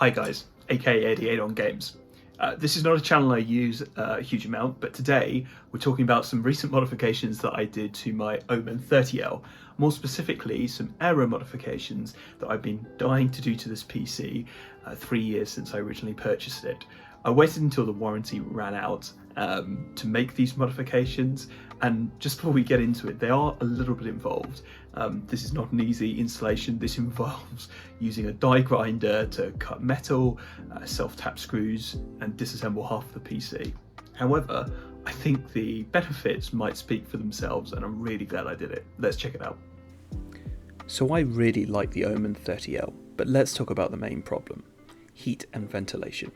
Hi guys, aka 88 on Games. This is not a channel I use a huge amount, but today we're talking about some recent modifications that I did to my Omen 30L. More specifically, some aero modifications that I've been dying to do to this PC 3 years since I originally purchased it. I waited until the warranty ran out to make these modifications, and just before we get into it, they are a little bit involved. This is not an easy installation. This involves using a die grinder to cut metal, self-tap screws, and disassemble half of the PC. However, I think the benefits might speak for themselves, and I'm really glad I did it. Let's check it out. So I really like the Omen 30L, but let's talk about the main problem: heat and ventilation.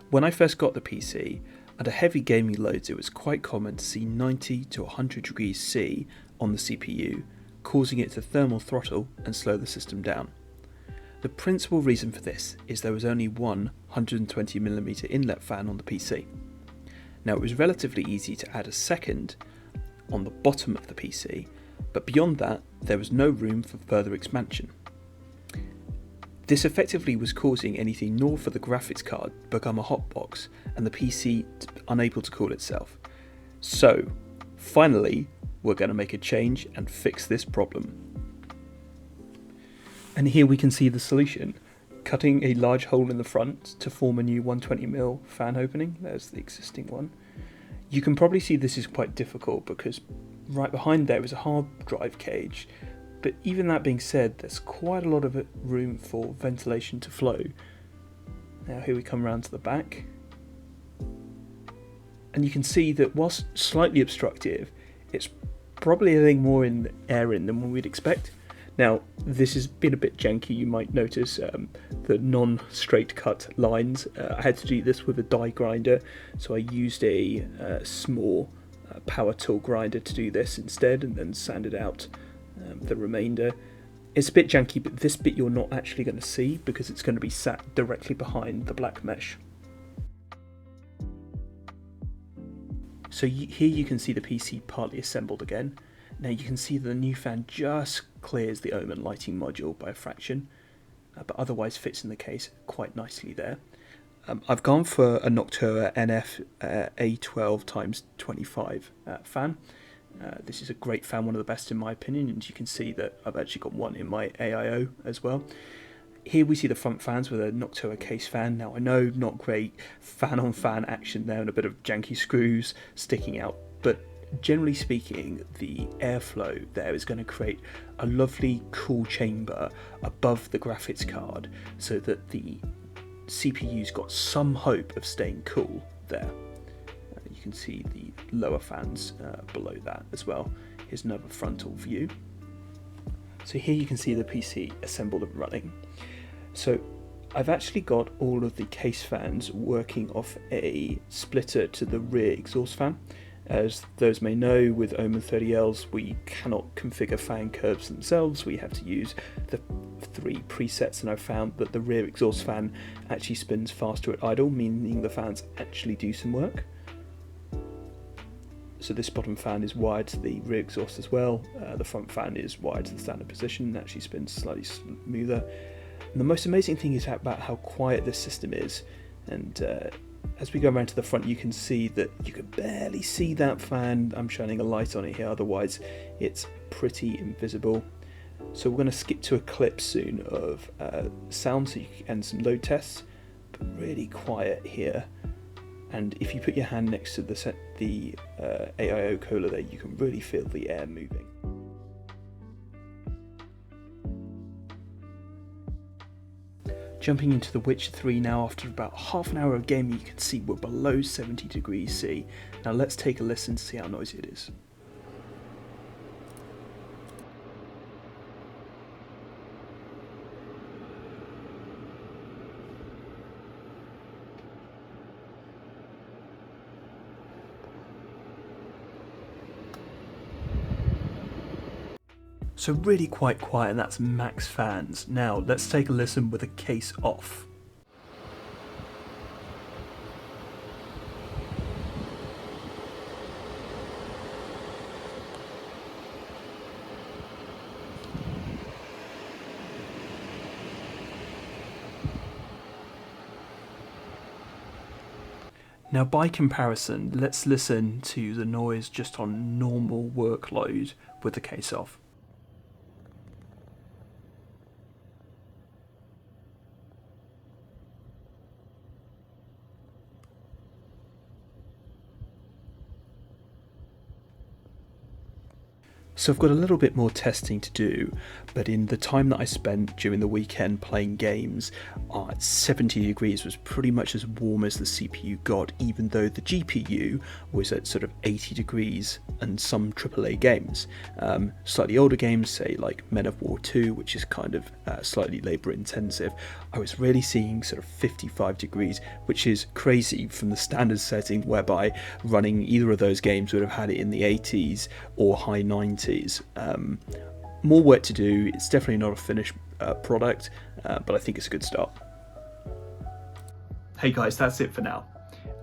When I first got the PC, under heavy gaming loads it was quite common to see 90 to 100 degrees C on the CPU, causing it to thermal throttle and slow the system down. The principal reason for this is there was only one 120mm inlet fan on the PC. Now, it was relatively easy to add a second on the bottom of the PC, but beyond that there was no room for further expansion. This effectively was causing anything north of the graphics card to become a hotbox and the PC unable to cool itself. So, finally, we're going to make a change and fix this problem. And here we can see the solution. Cutting a large hole in the front to form a new 120mm fan opening. There's the existing one. You can probably see this is quite difficult because right behind there is a hard drive cage. But even that being said, there's quite a lot of room for ventilation to flow. Now here we come around to the back. And you can see that whilst slightly obstructive, it's probably letting more air in than we'd expect. Now, this has been a bit janky. You might notice the non-straight cut lines. I had to do this with a die grinder, so I used a small power tool grinder to do this instead, and then sanded out the remainder. It's a bit janky, but this bit you're not actually going to see because it's going to be sat directly behind the black mesh. So here you can see the PC partly assembled again. Now you can see the new fan just clears the Omen lighting module by a fraction, but otherwise fits in the case quite nicely there. I've gone for a Noctua NF A12x25 fan. This is a great fan, one of the best in my opinion, and you can see that I've actually got one in my AIO as well. Here we see the front fans with a Noctua case fan. Now I know not great fan on fan action there and a bit of janky screws sticking out, but generally speaking the airflow there is going to create a lovely cool chamber above the graphics card so that the CPU's got some hope of staying cool there. You can see the lower fans below that as well. Here's another frontal view. So here you can see the PC assembled and running. So I've actually got all of the case fans working off a splitter to the rear exhaust fan. As those may know, with Omen 30Ls we cannot configure fan curves themselves. We have to use the 3 presets, and I've found that the rear exhaust fan actually spins faster at idle, meaning the fans actually do some work. So this bottom fan is wired to the rear exhaust as well. The front fan is wired to the standard position and actually spins slightly smoother. And the most amazing thing is about how quiet this system is. And as we go around to the front, you can see that you can barely see that fan. I'm shining a light on it here, otherwise it's pretty invisible. So we're going to skip to a clip soon of sound and some load tests, but really quiet here. And if you put your hand next to the AIO cooler there, you can really feel the air moving. Jumping into The Witcher 3 now, after about half an hour of gaming, you can see we're below 70 degrees C. Now let's take a listen to see how noisy it is. So really quite quiet, and that's max fans. Now let's take a listen with the case off. Now, by comparison, let's listen to the noise just on normal workload with the case off. So I've got a little bit more testing to do, but in the time that I spent during the weekend playing games, 70 degrees was pretty much as warm as the CPU got, even though the GPU was at sort of 80 degrees and some AAA games. Slightly older games, say like Men of War 2, which is kind of slightly labour intensive, I was really seeing sort of 55 degrees, which is crazy from the standard setting whereby running either of those games would have had it in the 80s or high 90s. More work to do. It's definitely not a finished product, but I think it's a good start. Hey guys, that's it for now.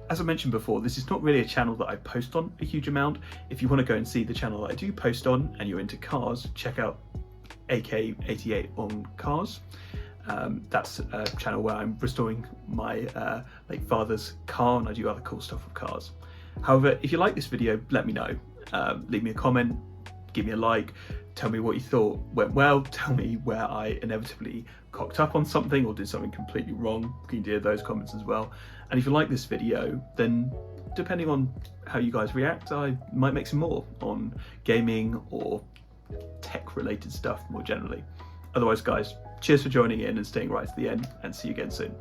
As I mentioned before, this is not really a channel that I post on a huge amount. If you want to go and see the channel that I do post on and you're into cars, check out AK88 on cars. That's a channel where I'm restoring my late father's car, and I do other cool stuff with cars. However, if you like this video, let me know. Leave me a comment, give me a like, tell me what you thought went well, tell me where I inevitably cocked up on something or did something completely wrong. You can do those comments as well. And if you like this video, then depending on how you guys react, I might make some more on gaming or tech related stuff more generally. Otherwise guys, cheers for joining in and staying right to the end, and see you again soon.